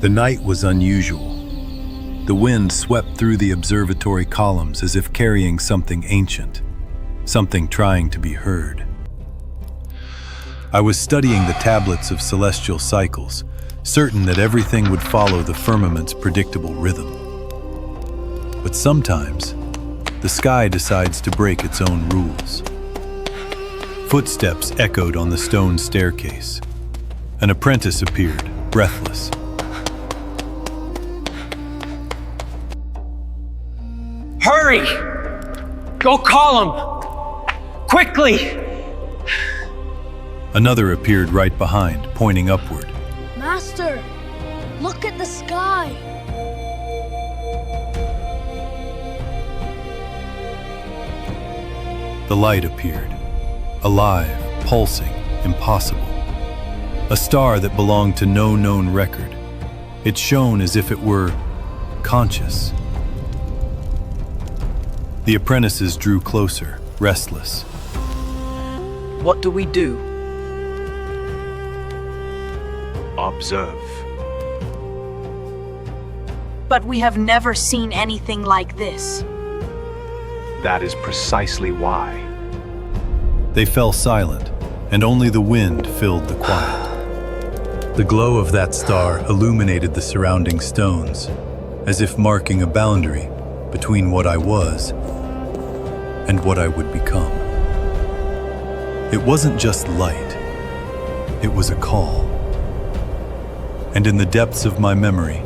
The night was unusual. The wind swept through the observatory columns as if carrying something ancient, something trying to be heard. I was studying the tablets of celestial cycles, certain that everything would follow the firmament's predictable rhythm. But sometimes, the sky decides to break its own rules. Footsteps echoed on the stone staircase. An apprentice appeared, breathless. Hurry! Go call him! Quickly! Another appeared right behind, pointing upward. Master, look at the sky. The light appeared, alive, pulsing, impossible. A star that belonged to no known record. It shone as if it were conscious. The apprentices drew closer, restless. What do we do? Observe. But we have never seen anything like this. That is precisely why. They fell silent, and only the wind filled the quiet. The glow of that star illuminated the surrounding stones, as if marking a boundary between what I was and what I would become. It wasn't just light, it was a call. And in the depths of my memory,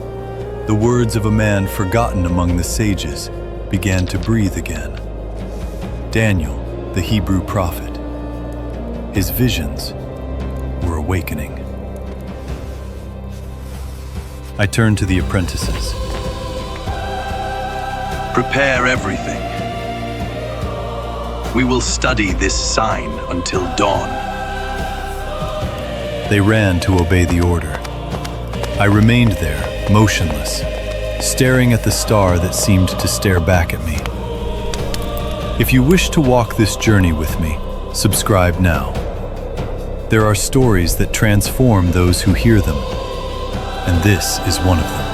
the words of a man forgotten among the sages began to breathe again. Daniel, the Hebrew prophet. His visions were awakening. I turned to the apprentices. Prepare everything. We will study this sign until dawn. They ran to obey the order. I remained there, motionless, staring at the star that seemed to stare back at me. If you wish to walk this journey with me, subscribe now. There are stories that transform those who hear them, and this is one of them.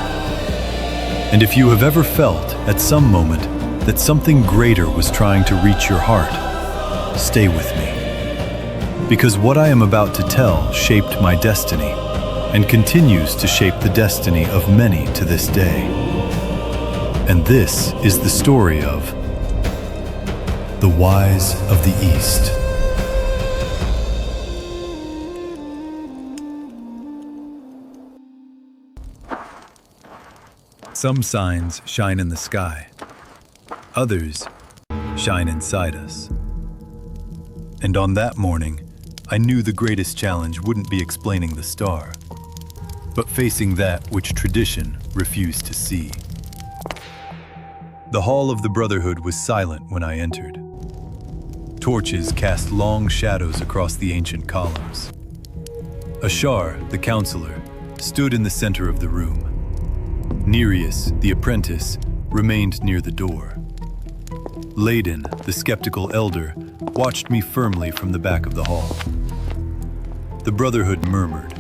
And if you have ever felt, at some moment, that something greater was trying to reach your heart, stay with me. Because what I am about to tell shaped my destiny, and continues to shape the destiny of many to this day. And this is the story of the Wise of the East. Some signs shine in the sky. Others shine inside us. And on that morning, I knew the greatest challenge wouldn't be explaining the star, but facing that which tradition refused to see. The hall of the Brotherhood was silent when I entered. Torches cast long shadows across the ancient columns. Ashar, the counselor, stood in the center of the room. Nereus, the apprentice, remained near the door. Laden, the skeptical elder, watched me firmly from the back of the hall. The Brotherhood murmured,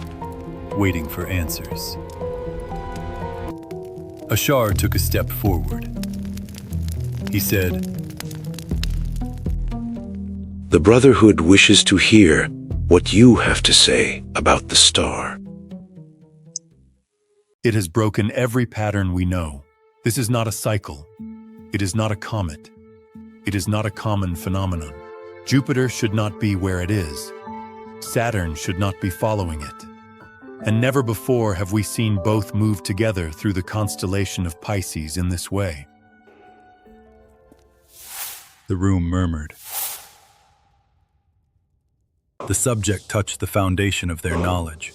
waiting for answers. Ashar took a step forward. He said, "The Brotherhood wishes to hear what you have to say about the star." "It has broken every pattern we know. This is not a cycle. It is not a comet. It is not a common phenomenon. Jupiter should not be where it is. Saturn should not be following it. And never before have we seen both move together through the constellation of Pisces in this way." The room murmured. The subject touched the foundation of their knowledge.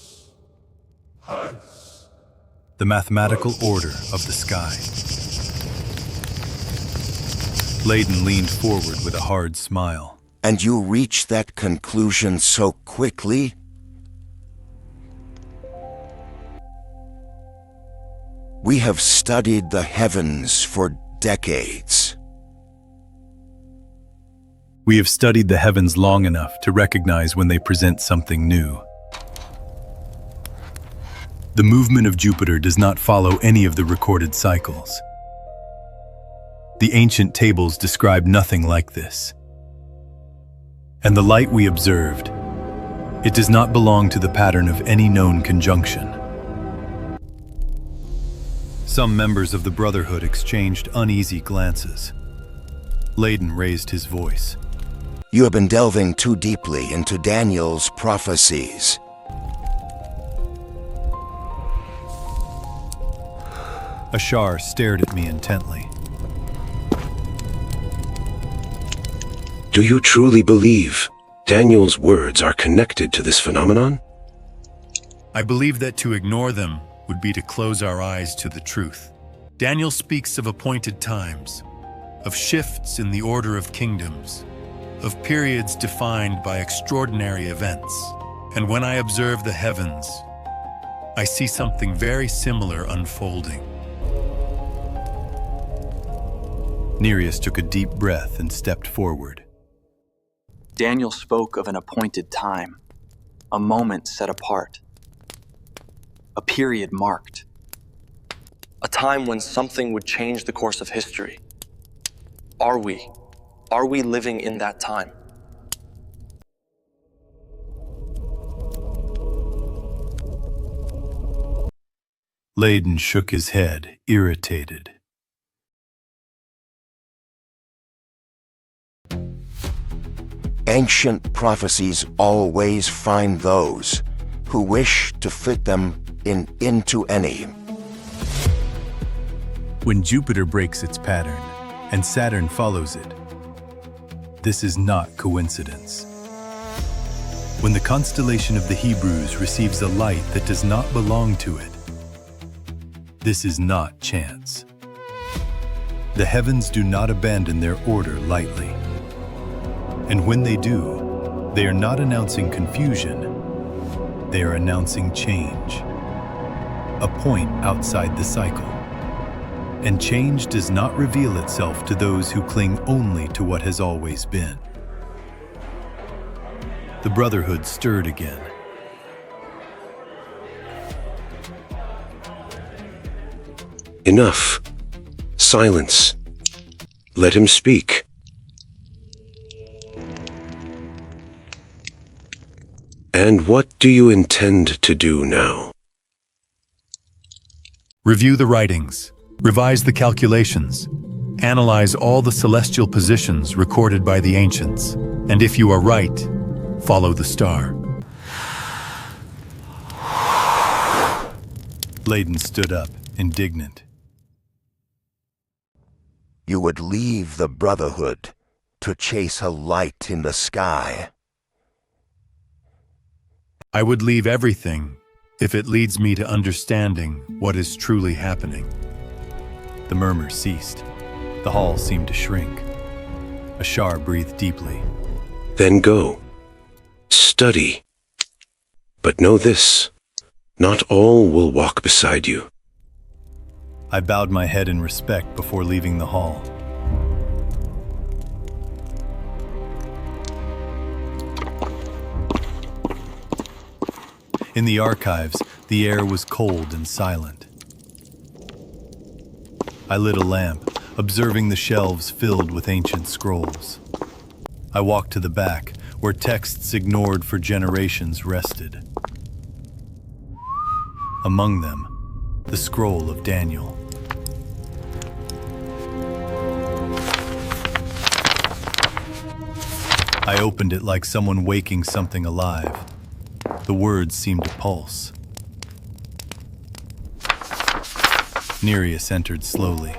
The mathematical order of the sky. Laden leaned forward with a hard smile. "And you reached that conclusion so quickly?" "We have studied the heavens for decades." We have studied the heavens long enough to recognize when they present something new. The movement of Jupiter does not follow any of the recorded cycles. The ancient tables describe nothing like this. And the light we observed, it does not belong to the pattern of any known conjunction. Some members of the Brotherhood exchanged uneasy glances. Layden raised his voice. You have been delving too deeply into Daniel's prophecies. Ashar stared at me intently. Do you truly believe Daniel's words are connected to this phenomenon? I believe that to ignore them would be to close our eyes to the truth. Daniel speaks of appointed times, of shifts in the order of kingdoms, of periods defined by extraordinary events. And when I observe the heavens, I see something very similar unfolding. Nereus took a deep breath and stepped forward. Daniel spoke of an appointed time, a moment set apart, a period marked, a time when something would change the course of history. Are we living in that time? Layden shook his head, irritated. Ancient prophecies always find those who wish to fit them into any. When Jupiter breaks its pattern and Saturn follows it, this is not coincidence. When the constellation of the Hebrews receives a light that does not belong to it, this is not chance. The heavens do not abandon their order lightly. And when they do, they are not announcing confusion, they are announcing change. A point outside the cycle. And change does not reveal itself to those who cling only to what has always been. The Brotherhood stirred again. Enough. Silence. Let him speak. And what do you intend to do now? Review the writings, revise the calculations, analyze all the celestial positions recorded by the ancients, and if you are right, follow the star. Layden stood up, indignant. You would leave the Brotherhood to chase a light in the sky. I would leave everything if it leads me to understanding what is truly happening. The murmur ceased. The hall seemed to shrink. Ashar breathed deeply. Then go. Study. But know this, not all will walk beside you. I bowed my head in respect before leaving the hall. In the archives, the air was cold and silent. I lit a lamp, observing the shelves filled with ancient scrolls. I walked to the back, where texts ignored for generations rested. Among them, the scroll of Daniel. I opened it like someone waking something alive. The words seemed to pulse. Nereus entered slowly.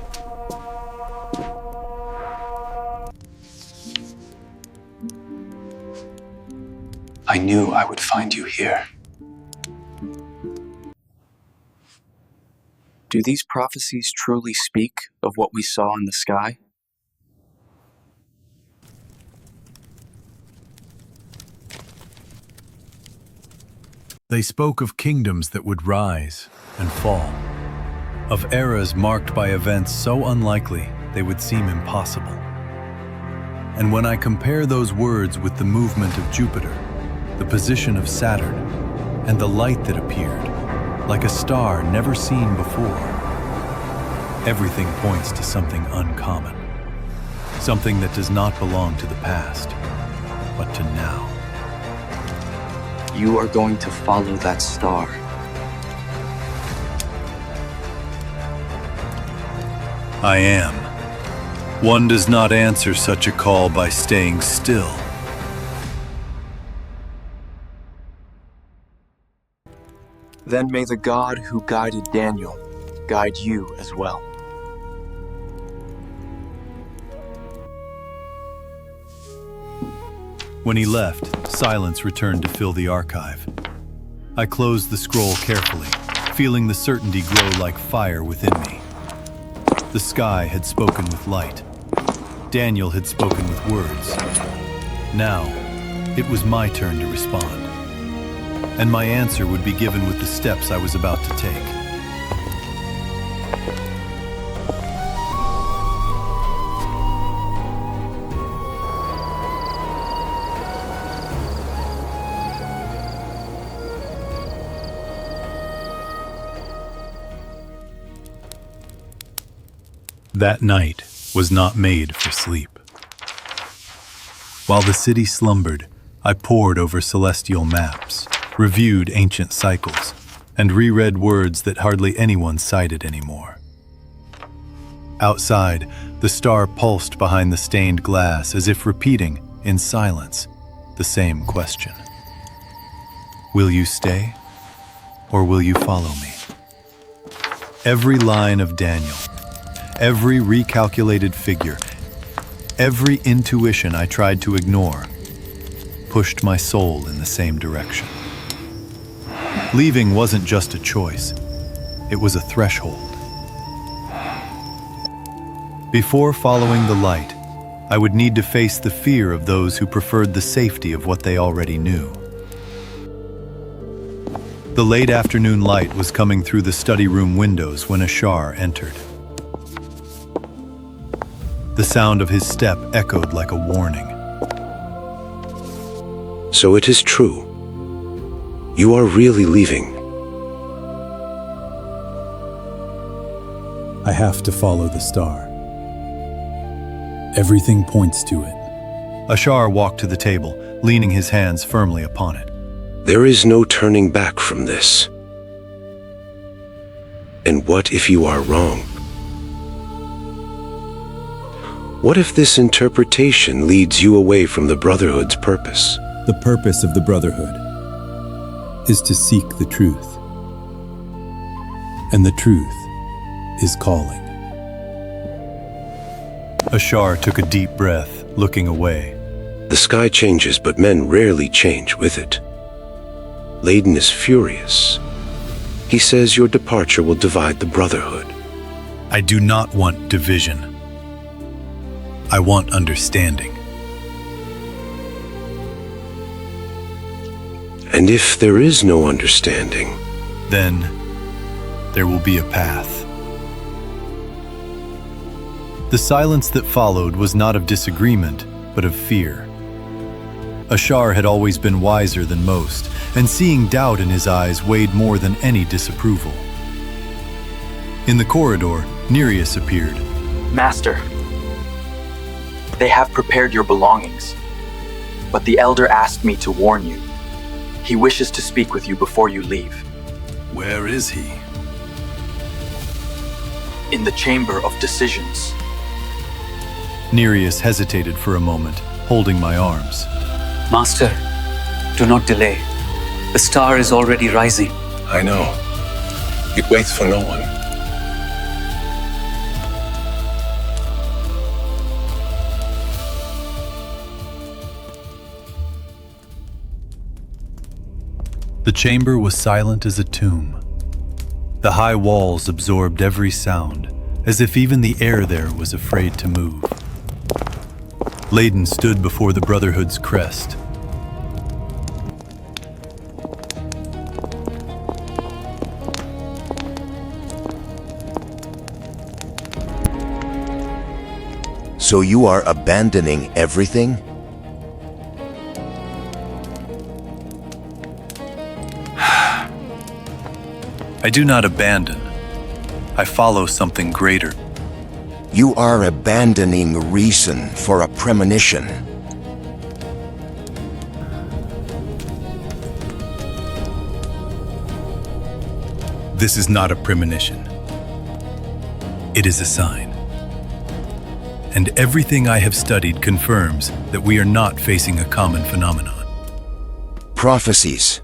I knew I would find you here. Do these prophecies truly speak of what we saw in the sky? They spoke of kingdoms that would rise and fall, of eras marked by events so unlikely they would seem impossible. And when I compare those words with the movement of Jupiter, the position of Saturn, and the light that appeared, like a star never seen before. Everything points to something uncommon, something that does not belong to the past, but to now. You are going to follow that star. I am. One does not answer such a call by staying still. Then may the God who guided Daniel guide you as well. When he left, silence returned to fill the archive. I closed the scroll carefully, feeling the certainty grow like fire within me. The sky had spoken with light. Daniel had spoken with words. Now, it was my turn to respond. And my answer would be given with the steps I was about to take. That night was not made for sleep. While the city slumbered, I pored over celestial maps, reviewed ancient cycles, and reread words that hardly anyone cited anymore. Outside, the star pulsed behind the stained glass as if repeating, in silence, the same question. Will you stay, or will you follow me? Every line of Daniel, every recalculated figure, every intuition I tried to ignore, pushed my soul in the same direction. Leaving wasn't just a choice, it was a threshold. Before following the light, I would need to face the fear of those who preferred the safety of what they already knew. The late afternoon light was coming through the study room windows when Ashar entered. The sound of his step echoed like a warning. So it is true. You are really leaving. I have to follow the star. Everything points to it. Ashar walked to the table, leaning his hands firmly upon it. There is no turning back from this. And what if you are wrong? What if this interpretation leads you away from the Brotherhood's purpose? The purpose of the Brotherhood is to seek the truth. And the truth is calling. Ashar took a deep breath, looking away. The sky changes, but men rarely change with it. Layden is furious. He says your departure will divide the Brotherhood. I do not want division. I want understanding. And if there is no understanding, then there will be a path. The silence that followed was not of disagreement, but of fear. Ashar had always been wiser than most, and seeing doubt in his eyes weighed more than any disapproval. In the corridor, Nereus appeared. Master, they have prepared your belongings, but the elder asked me to warn you. He wishes to speak with you before you leave. Where is he? In the Chamber of Decisions. Nereus hesitated for a moment, holding my arms. Master, do not delay. The star is already rising. I know. It waits for no one. The chamber was silent as a tomb. The high walls absorbed every sound, as if even the air there was afraid to move. Layden stood before the Brotherhood's crest. So you are abandoning everything? I do not abandon. I follow something greater. You are abandoning reason for a premonition. This is not a premonition. It is a sign. And everything I have studied confirms that we are not facing a common phenomenon. Prophecies.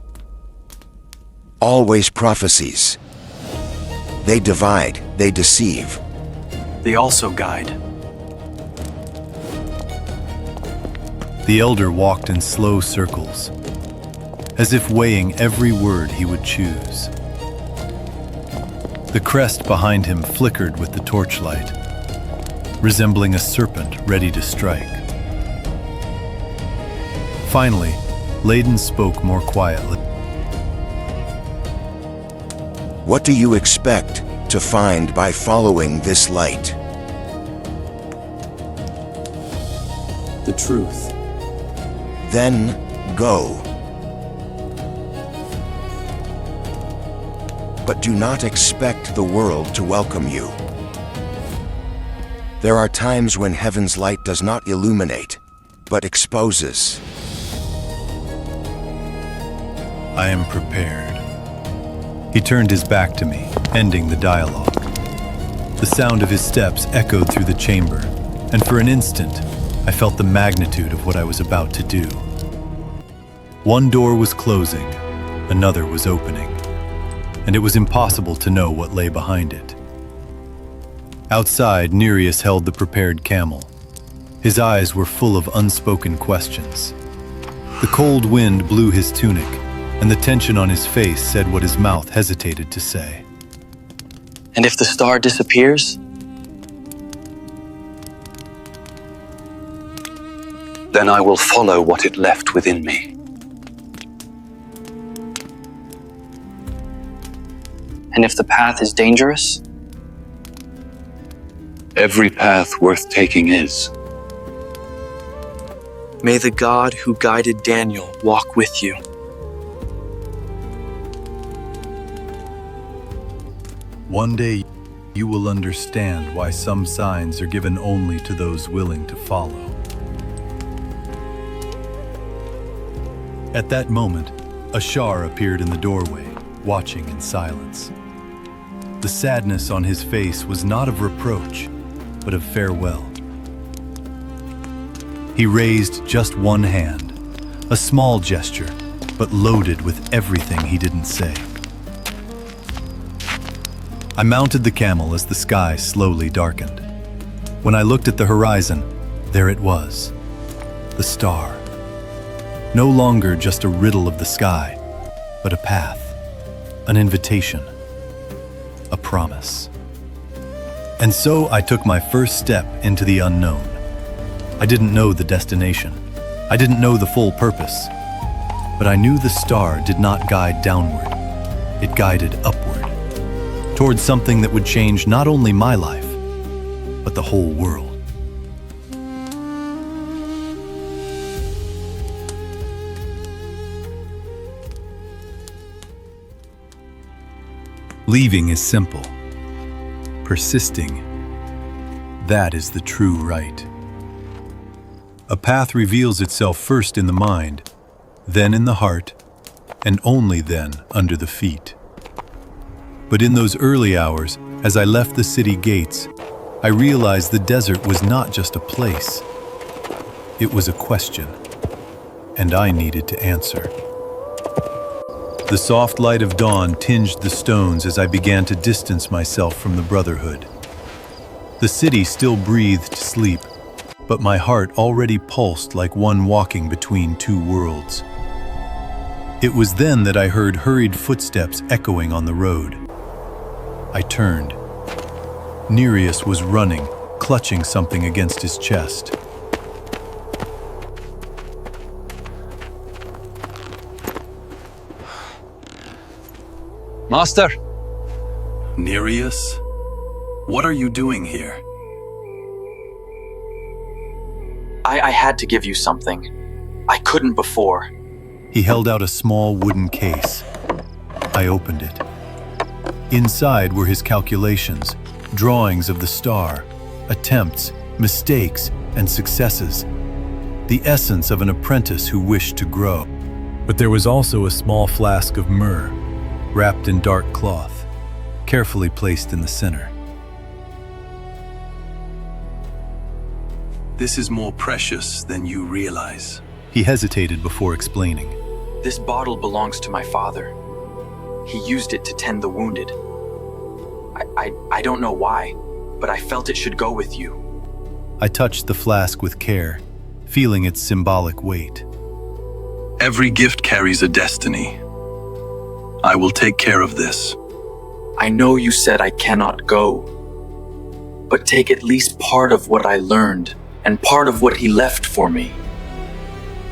Always prophecies. They divide, they deceive. They also guide. The elder walked in slow circles, as if weighing every word he would choose. The crest behind him flickered with the torchlight, resembling a serpent ready to strike. Finally, Layden spoke more quietly. What do you expect to find by following this light? The truth. Then go. But do not expect the world to welcome you. There are times when heaven's light does not illuminate, but exposes. I am prepared. He turned his back to me, ending the dialogue. The sound of his steps echoed through the chamber, and for an instant, I felt the magnitude of what I was about to do. One door was closing, another was opening, and it was impossible to know what lay behind it. Outside, Nereus held the prepared camel. His eyes were full of unspoken questions. The cold wind blew his tunic, and the tension on his face said what his mouth hesitated to say. And if the star disappears? Then I will follow what it left within me. And if the path is dangerous? Every path worth taking is. May the God who guided Daniel walk with you. One day, you will understand why some signs are given only to those willing to follow. At that moment, Ashar appeared in the doorway, watching in silence. The sadness on his face was not of reproach, but of farewell. He raised just one hand, a small gesture, but loaded with everything he didn't say. I mounted the camel as the sky slowly darkened. When I looked at the horizon, there it was, the star. No longer just a riddle of the sky, but a path, an invitation, a promise. And so I took my first step into the unknown. I didn't know the destination. I didn't know the full purpose. But I knew the star did not guide downward. It guided upward, towards something that would change not only my life, but the whole world. Leaving is simple. Persisting, that is the true right. A path reveals itself first in the mind, then in the heart, and only then under the feet. But in those early hours, as I left the city gates, I realized the desert was not just a place. It was a question, and I needed to answer. The soft light of dawn tinged the stones as I began to distance myself from the brotherhood. The city still breathed sleep, but my heart already pulsed like one walking between two worlds. It was then that I heard hurried footsteps echoing on the road. I turned. Nereus was running, clutching something against his chest. Master? Nereus? What are you doing here? I had to give you something. I couldn't before. He held out a small wooden case. I opened it. Inside were his calculations, drawings of the star, attempts, mistakes, and successes. The essence of an apprentice who wished to grow. But there was also a small flask of myrrh, wrapped in dark cloth, carefully placed in the center. This is more precious than you realize. He hesitated before explaining. This bottle belongs to my father. He used it to tend the wounded. I don't know why, but I felt it should go with you. I touched the flask with care, feeling its symbolic weight. Every gift carries a destiny. I will take care of this. I know you said I cannot go, but take at least part of what I learned and part of what he left for me.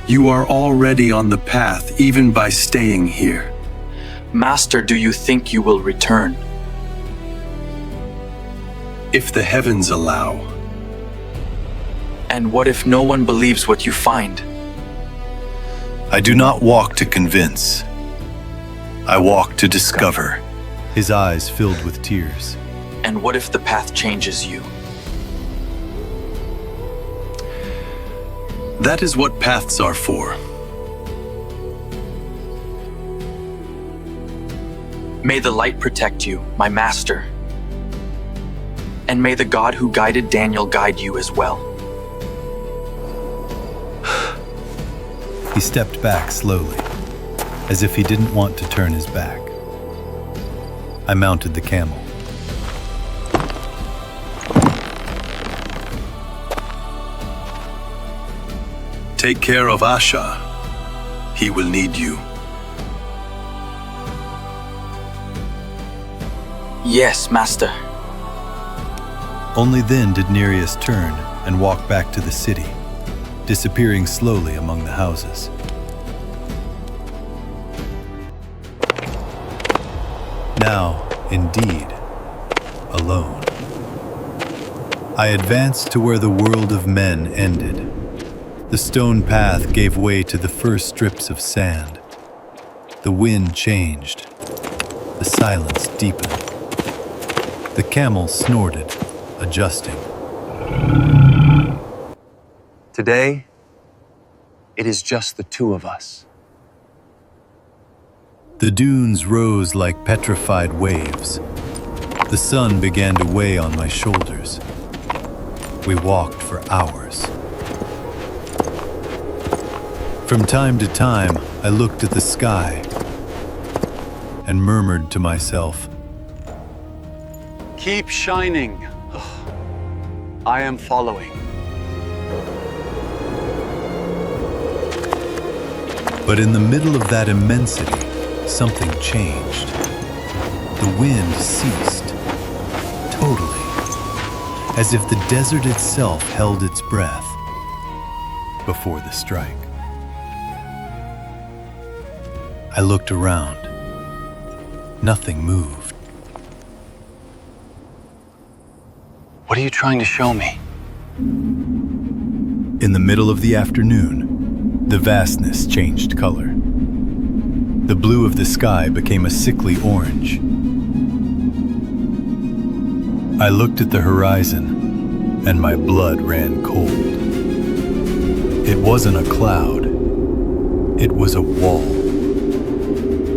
You are already on the path, even by staying here. Master, do you think you will return? If the heavens allow. And what if no one believes what you find? I do not walk to convince. I walk to discover. His eyes filled with tears. And what if the path changes you? That is what paths are for. May the light protect you, my master. And may the God who guided Daniel guide you as well. He stepped back slowly, as if he didn't want to turn his back. I mounted the camel. Take care of Asha. He will need you. Yes, master. Only then did Nereus turn and walk back to the city, disappearing slowly among the houses. Now, indeed, alone. I advanced to where the world of men ended. The stone path gave way to the first strips of sand. The wind changed. The silence deepened. The camel snorted, adjusting. Today, it is just the two of us. The dunes rose like petrified waves. The sun began to weigh on my shoulders. We walked for hours. From time to time, I looked at the sky and murmured to myself, Keep shining. I am following. But in the middle of that immensity, something changed. The wind ceased, totally, as if the desert itself held its breath before the strike. I looked around. Nothing moved. What are you trying to show me? In the middle of the afternoon, the vastness changed color. The blue of the sky became a sickly orange. I looked at the horizon, and my blood ran cold. It wasn't a cloud. It was a wall.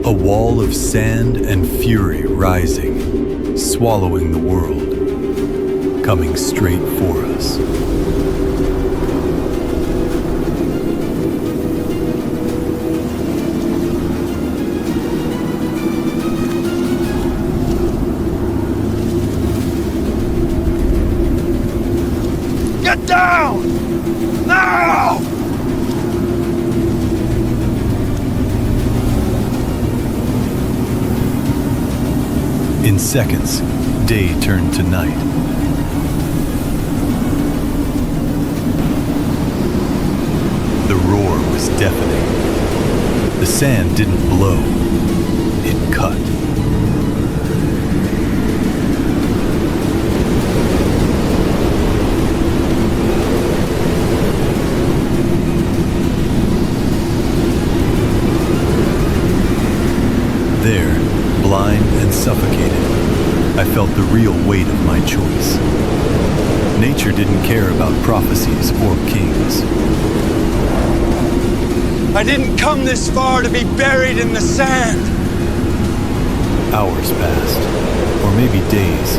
A wall of sand and fury rising, swallowing the world, coming straight for us. Get down! Now! In seconds, day turned to night. The roar was deafening. The sand didn't blow, it cut. There, Blind and suffocated, I felt the real weight of my choice. Nature didn't care about prophecies or kings. I didn't come this far to be buried in the sand. Hours passed, or maybe days.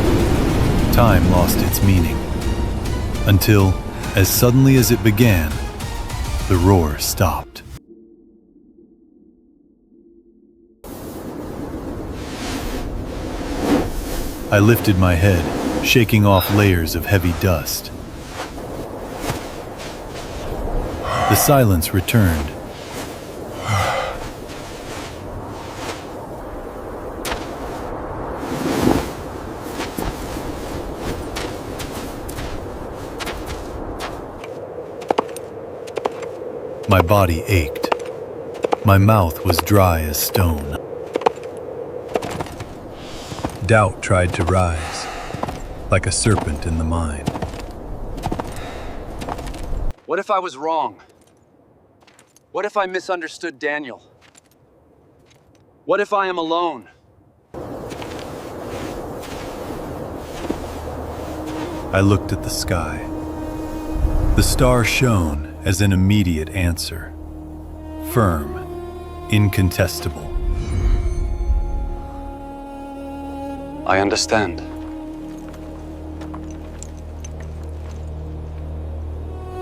Time lost its meaning. Until, as suddenly as it began, the roar stopped. I lifted my head, shaking off layers of heavy dust. The silence returned. My body ached. My mouth was dry as stone. Doubt tried to rise, like a serpent in the mind. What if I was wrong? What if I misunderstood Daniel? What if I am alone? I looked at the sky. The star shone as an immediate answer. Firm, incontestable. I understand.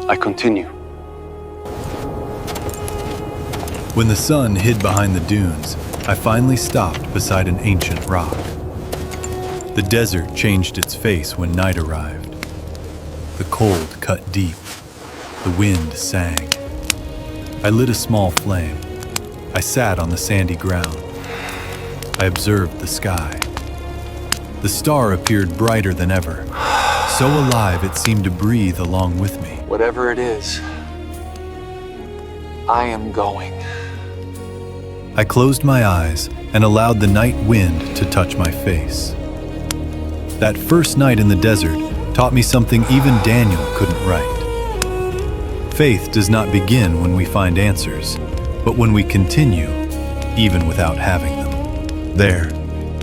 I continue. When the sun hid behind the dunes, I finally stopped beside an ancient rock. The desert changed its face when night arrived. The cold cut deep. The wind sang. I lit a small flame. I sat on the sandy ground. I observed the sky. The star appeared brighter than ever, so alive it seemed to breathe along with me. Whatever it is, I am going. I closed my eyes and allowed the night wind to touch my face. That first night in the desert taught me something even Daniel couldn't write. Faith does not begin when we find answers, but when we continue, even without having them. There,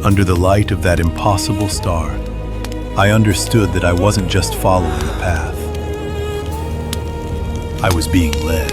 under the light of that impossible star, I understood that I wasn't just following a path. I was being led.